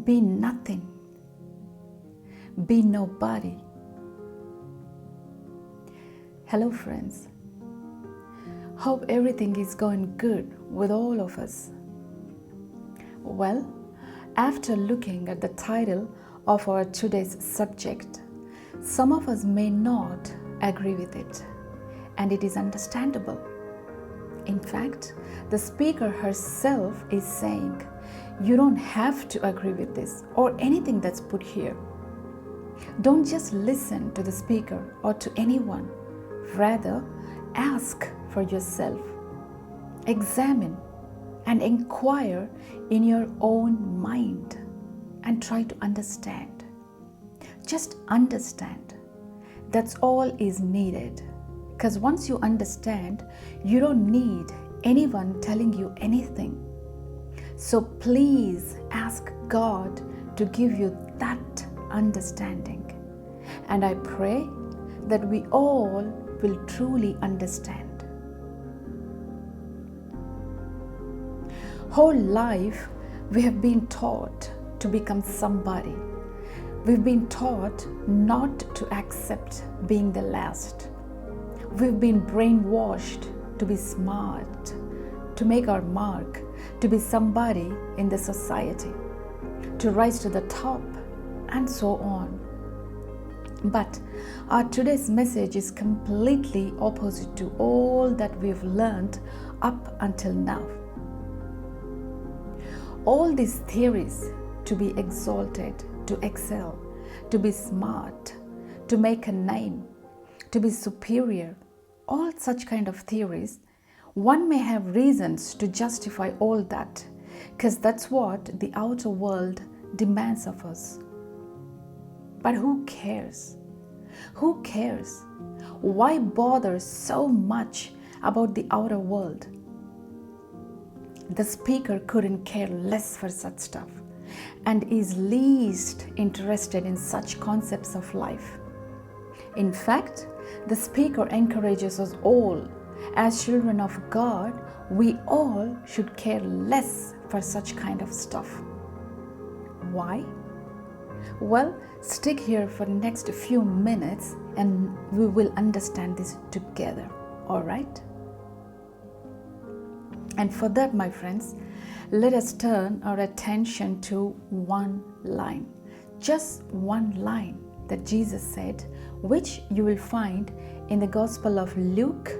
be nothing, be nobody. Hello friends, hope everything is going good with all of us. Well, after looking at the title of our today's subject, some of us may not agree with it, and it is understandable. In fact, the speaker herself is saying, you don't have to agree with this or anything that's put here. Don't just listen to the speaker or to anyone. Rather, ask for yourself. Examine and inquire in your own mind and try to understand. Just understand. That's all is needed. Because once you understand, you don't need anyone telling you anything. So please ask God to give you that understanding. And I pray that we all will truly understand. Whole life we have been taught to become somebody. We've been taught not to accept being the last. We've been brainwashed to be smart, to make our mark, to be somebody in the society, to rise to the top, and so on. But our today's message is completely opposite to all that we've learned up until now. All these theories to be exalted, to excel, to be smart, to make a name, to be superior, all such kind of theories, one may have reasons to justify all that, because that's what the outer world demands of us. But who cares? Who cares? Why bother so much about the outer world? The speaker couldn't care less for such stuff and is least interested in such concepts of life. In fact, the speaker encourages us all, as children of God, we all should care less for such kind of stuff. Why? Well, stick here for the next few minutes and we will understand this together, all right? And for that, my friends, let us turn our attention to one line, just one line that Jesus said, which you will find in the Gospel of Luke,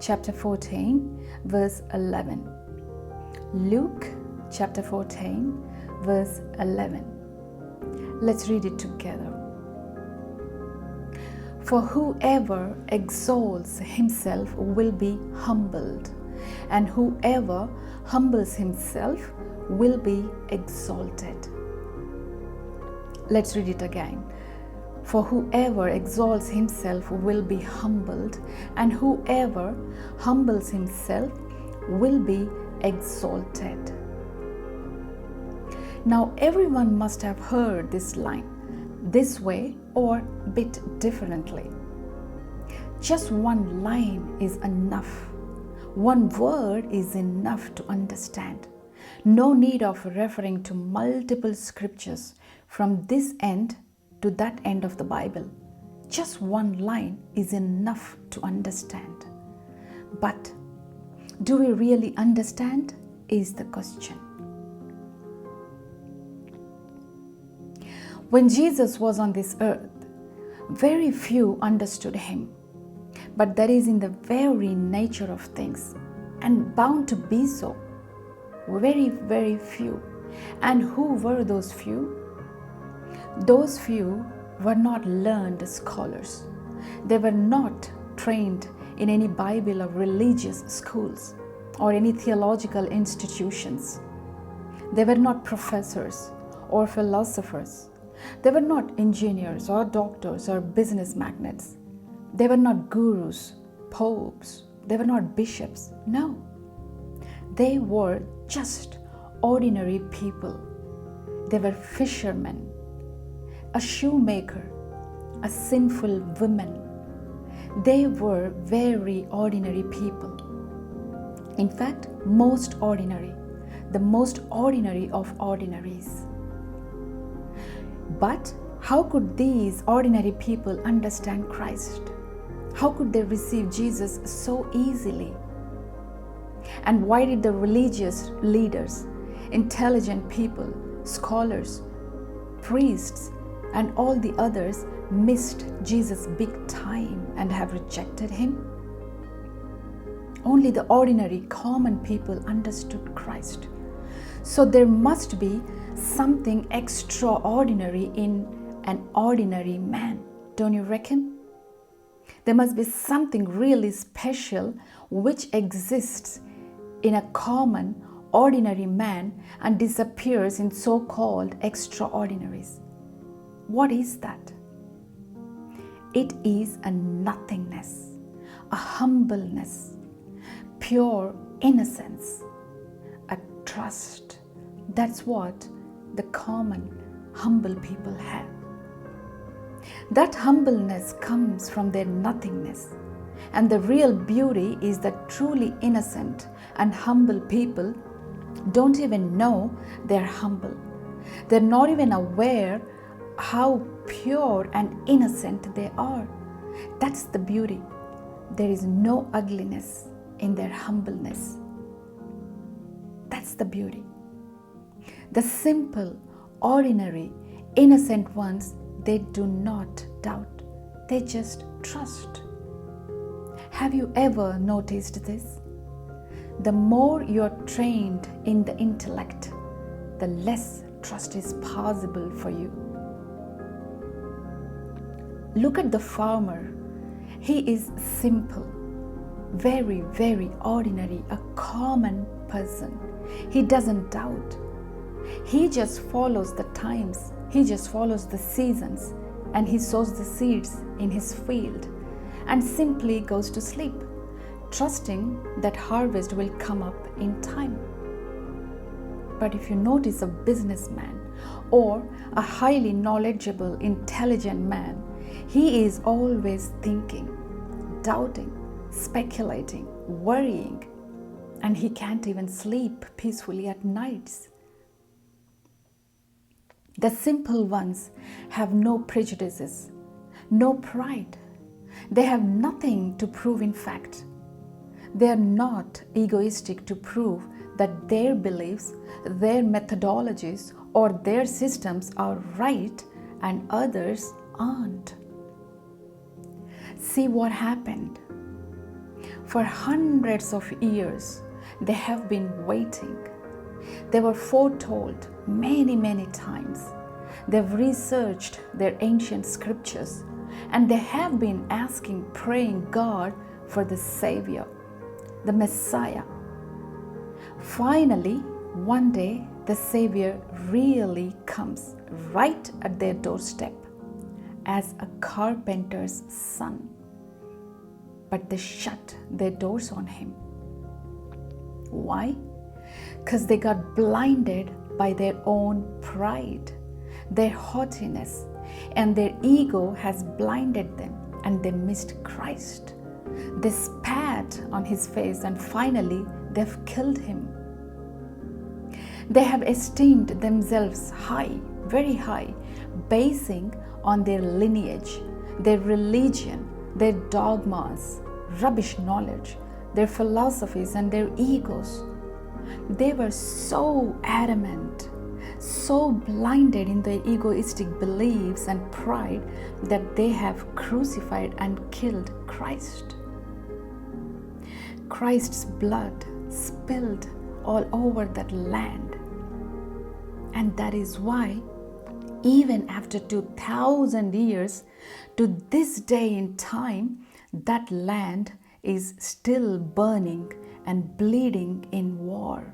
chapter 14, verse 11. Luke, chapter 14, verse 11. Let's read it together. For whoever exalts himself will be humbled, and whoever humbles himself will be exalted. Let's read it again. For whoever exalts himself will be humbled, and whoever humbles himself will be exalted. Now, everyone must have heard this line this way or a bit differently. Just one line is enough. One word is enough to understand. No need of referring to multiple scriptures from this end to that end of the Bible. Just one line is enough to understand. But do we really understand is the question. When Jesus was on this earth, very few understood him. But that is in the very nature of things and bound to be so. Very, very few. And who were those few? Those few were not learned scholars. They were not trained in any Bible or religious schools or any theological institutions. They were not professors or philosophers. They were not engineers or doctors or business magnates. They were not gurus, popes. They were not bishops. No. They were just ordinary people. They were fishermen, a shoemaker, a sinful woman. They were very ordinary people. In fact, most ordinary, the most ordinary of ordinaries. But how could these ordinary people understand Christ? How could they receive Jesus so easily? And why did the religious leaders, intelligent people, scholars, priests, and all the others missed Jesus big time and have rejected him? Only the ordinary, common people understood Christ. So there must be something extraordinary in an ordinary man, don't you reckon? There must be something really special which exists in a common, ordinary man and disappears in so-called extraordinaries. What is that? It is a nothingness, a humbleness, pure innocence, a trust. That's what the common, humble people have. That humbleness comes from their nothingness. And the real beauty is that truly innocent and humble people don't even know they're humble. They're not even aware how pure and innocent they are. That's the beauty. There is no ugliness in their humbleness. That's the beauty. The simple, ordinary, innocent ones, they do not doubt. They just trust. Have you ever noticed this? The more you're trained in the intellect, the less trust is possible for you. Look at the farmer. He is simple, very, very ordinary, a common person. He doesn't doubt. He just follows the times. He just follows the seasons, and he sows the seeds in his field and simply goes to sleep, trusting that harvest will come up in time. But if you notice a businessman or a highly knowledgeable, intelligent man, he is always thinking, doubting, speculating, worrying, and he can't even sleep peacefully at nights. The simple ones have no prejudices, no pride. They have nothing to prove. In fact, they are not egoistic to prove that their beliefs, their methodologies, or their systems are right and others aren't. See what happened. For hundreds of years, they have been waiting. They were foretold many, many times. They've researched their ancient scriptures and they have been asking, praying God for the Savior, the Messiah. Finally, one day, the Savior really comes right at their doorstep as a carpenter's son. But they shut their doors on him. Why? Because they got blinded by their own pride, their haughtiness, and their ego has blinded them, and they missed Christ. They spat on his face, and finally they've killed him. They have esteemed themselves high, very high, basing on their lineage, their religion, their dogmas, rubbish knowledge, their philosophies, and their egos. They were so adamant, so blinded in their egoistic beliefs and pride that they have crucified and killed Christ. Christ's blood spilled all over that land. And that is why, even after 2,000 years, to this day in time, that land is still burning and bleeding in war.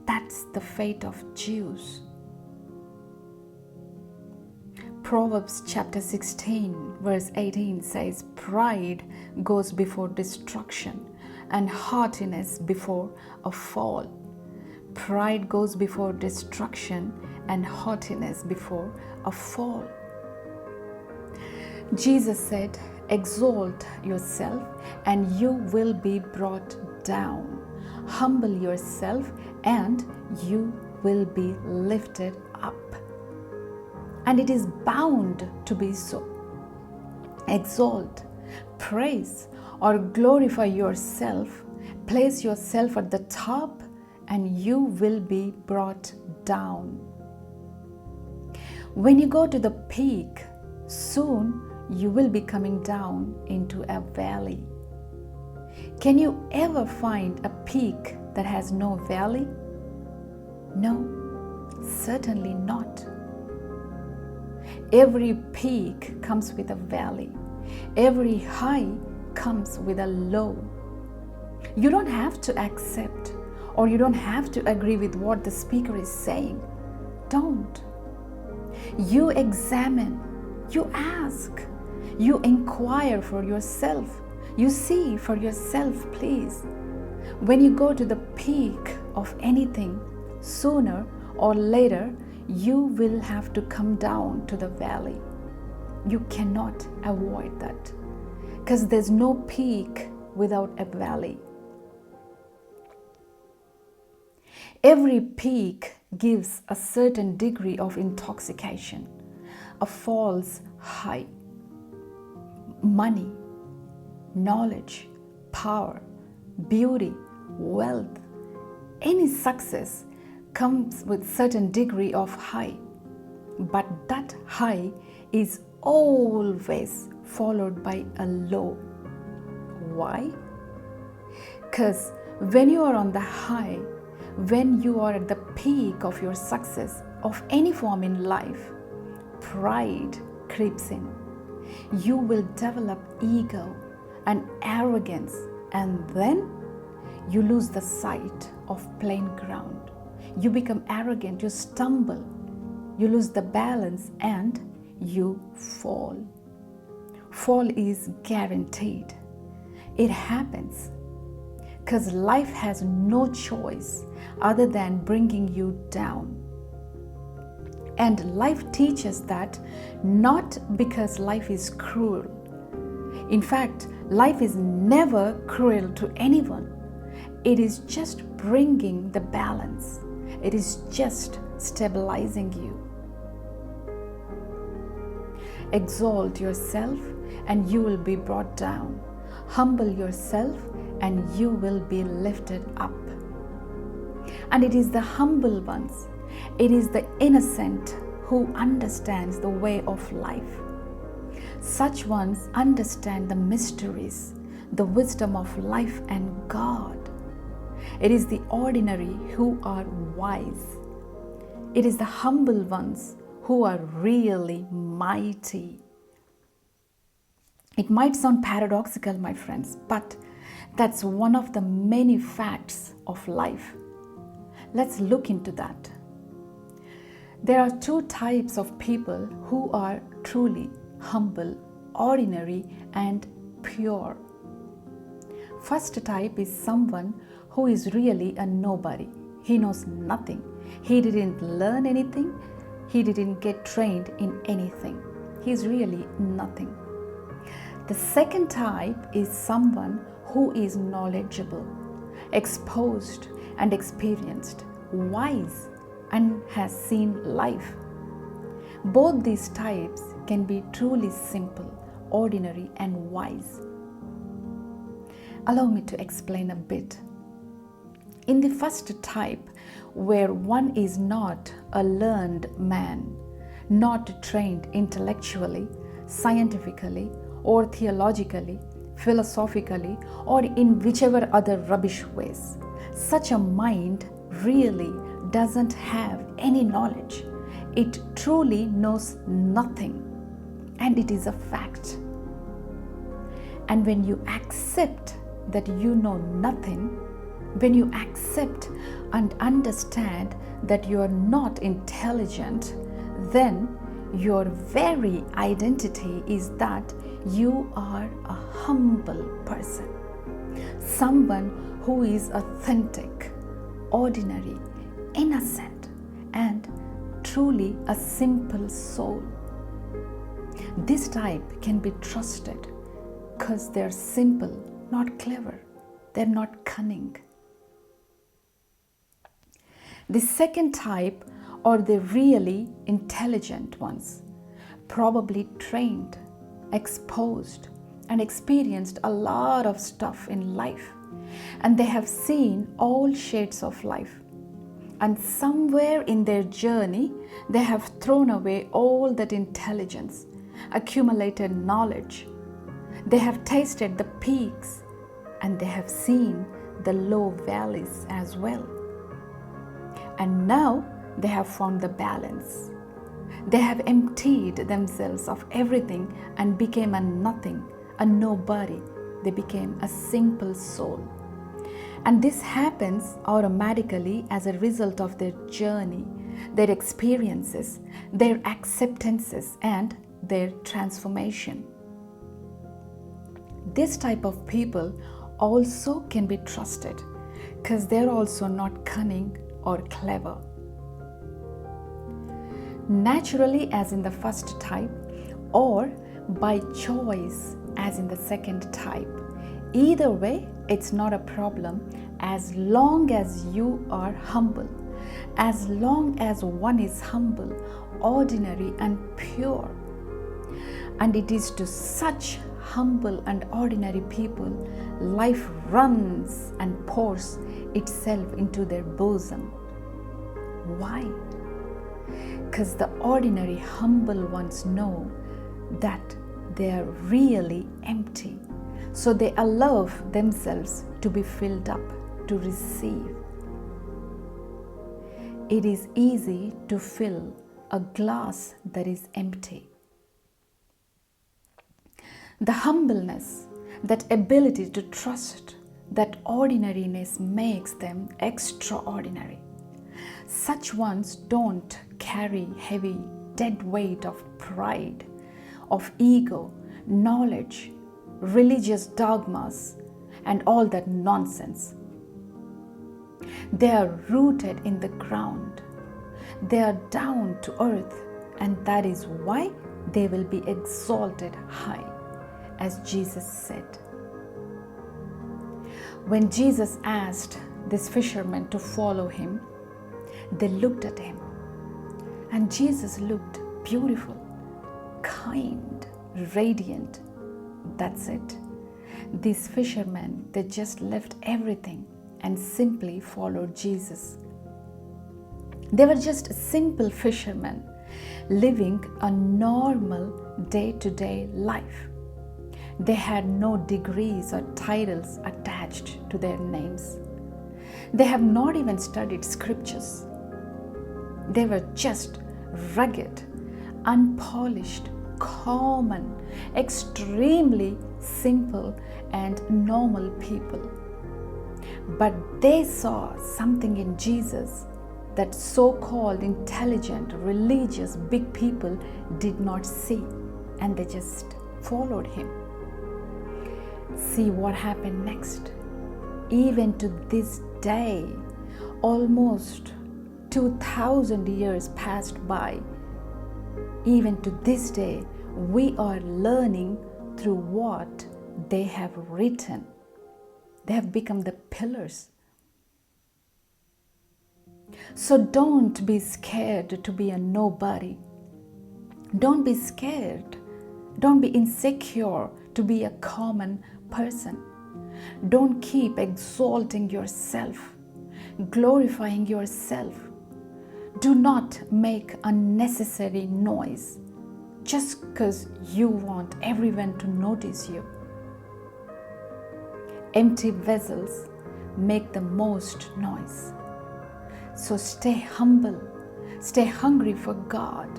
That's the fate of Jews. Proverbs chapter 16 verse 18 says, "Pride goes before destruction and haughtiness before a fall." Pride goes before destruction and haughtiness before a fall. Jesus said, "Exalt yourself and you will be brought down. Humble yourself and you will be lifted up." and it is bound to be so. Exalt, praise, or glorify yourself, place yourself at the top, and you will be brought down. When you go to the peak, soon you will be coming down into a valley. Can you ever find a peak that has no valley? No, certainly not. Every peak comes with a valley. Every high comes with a low. You don't have to accept, or you don't have to agree with what the speaker is saying. Don't. You examine, you ask, you inquire for yourself, you see for yourself, please. When you go to the peak of anything, sooner or later, you will have to come down to the valley. You cannot avoid that, because there's no peak without a valley. Every peak gives a certain degree of intoxication, a false high. Money, knowledge, power, beauty, wealth, any success comes with certain degree of high, but that high is always followed by a low. Why? Because when you are on the high, when you are at the peak of your success of any form in life, pride creeps in. You will develop ego and arrogance, and then you lose the sight of plain ground. You become arrogant, you stumble, you lose the balance, and you fall. Fall is guaranteed. It happens because life has no choice other than bringing you down. And life teaches that not because life is cruel. In fact, life is never cruel to anyone. It is just bringing the balance. It is just stabilizing you. Exalt yourself and you will be brought down. Humble yourself and you will be lifted up. And it is the humble ones, it is the innocent who understands the way of life. Such ones understand the mysteries, the wisdom of life and God. It is the ordinary who are wise. It is the humble ones who are really mighty. It might sound paradoxical, my friends, but that's one of the many facts of life. Let's look into that. There are two types of people who are truly humble, ordinary, and pure. First type is someone who is really a nobody. He knows nothing. He didn't learn anything. He didn't get trained in anything. He's really nothing. The second type is someone who is knowledgeable, exposed and experienced, wise, and has seen life. Both these types can be truly simple, ordinary, and wise. Allow me to explain a bit. In the first type, where one is not a learned man, not trained intellectually, scientifically, or theologically, philosophically, or in whichever other rubbish ways, such a mind really doesn't have any knowledge. It truly knows nothing, and it is a fact. And when you accept that you know nothing, when you accept and understand that you are not intelligent, then your very identity is that you are a humble person, someone who is authentic, ordinary, innocent, and truly a simple soul. This type can be trusted because they're simple, not clever, they're not cunning. The second type, or the really intelligent ones, probably trained, exposed, and experienced a lot of stuff in life, and they have seen all shades of life. And somewhere in their journey, they have thrown away all that intelligence, accumulated knowledge. They have tasted the peaks and they have seen the low valleys as well. And now they have found the balance. They have emptied themselves of everything and became a nothing, a nobody. They became a simple soul. And this happens automatically as a result of their journey, their experiences, their acceptances, and their transformation. This type of people also can be trusted because they're also not cunning or clever. Naturally, as in the first type, or by choice, as in the second type. Either way, it's not a problem as long as you are humble. As long as one is humble, ordinary, and pure. And it is to such humble and ordinary people life runs and pours itself into their bosom. Why? Because the ordinary humble ones know that they are really empty. So they allow themselves to be filled up, to receive. It is easy to fill a glass that is empty. The humbleness, that ability to trust, that ordinariness makes them extraordinary. Such ones don't carry heavy, dead weight of pride, of ego, knowledge, religious dogmas, and all that nonsense. They are rooted in the ground. They are down to earth, and that is why they will be exalted high, as Jesus said. When Jesus asked these fishermen to follow him, they looked at him, and Jesus looked beautiful, kind, radiant. That's it. These fishermen, they just left everything and simply followed Jesus. They were just simple fishermen living a normal day-to-day life. They had no degrees or titles attached to their names. They have not even studied scriptures. They were just rugged, unpolished, common, extremely simple and normal people. But they saw something in Jesus that so-called intelligent, religious, big people did not see, and they just followed him. See what happened next. Even to this day, almost 2,000 years passed by. Even to this day, we are learning through what they have written. They have become the pillars. So don't be scared to be a nobody. Don't be scared. Don't be insecure to be a common person. Don't keep exalting yourself, glorifying yourself. Do not make unnecessary noise just because you want everyone to notice you. Empty vessels make the most noise. So stay humble, stay hungry for God.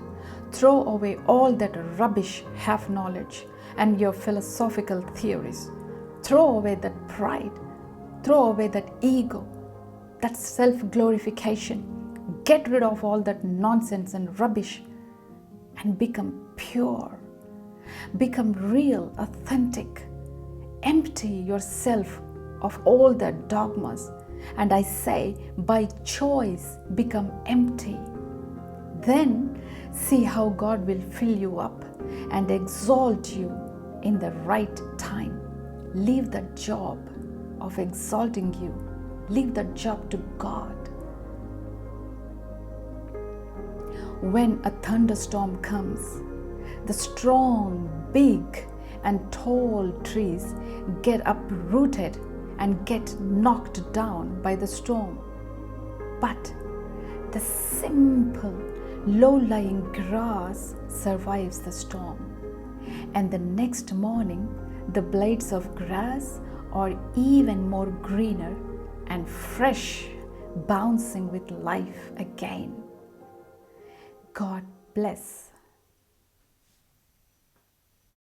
Throw away all that rubbish half knowledge and your philosophical theories. Throw away that pride. Throw away that ego, that self-glorification. Get rid of all that nonsense and rubbish and become pure. Become real, authentic. Empty yourself of all that dogmas. And I say, by choice, become empty. Then see how God will fill you up and exalt you in the right time. Leave that job of exalting you. Leave that job to God. when a thunderstorm comes, the strong, big, and tall trees get uprooted and get knocked down by the storm. But the simple, low-lying grass survives the storm. And the next morning, the blades of grass are even more greener and fresh, bouncing with life again. God bless.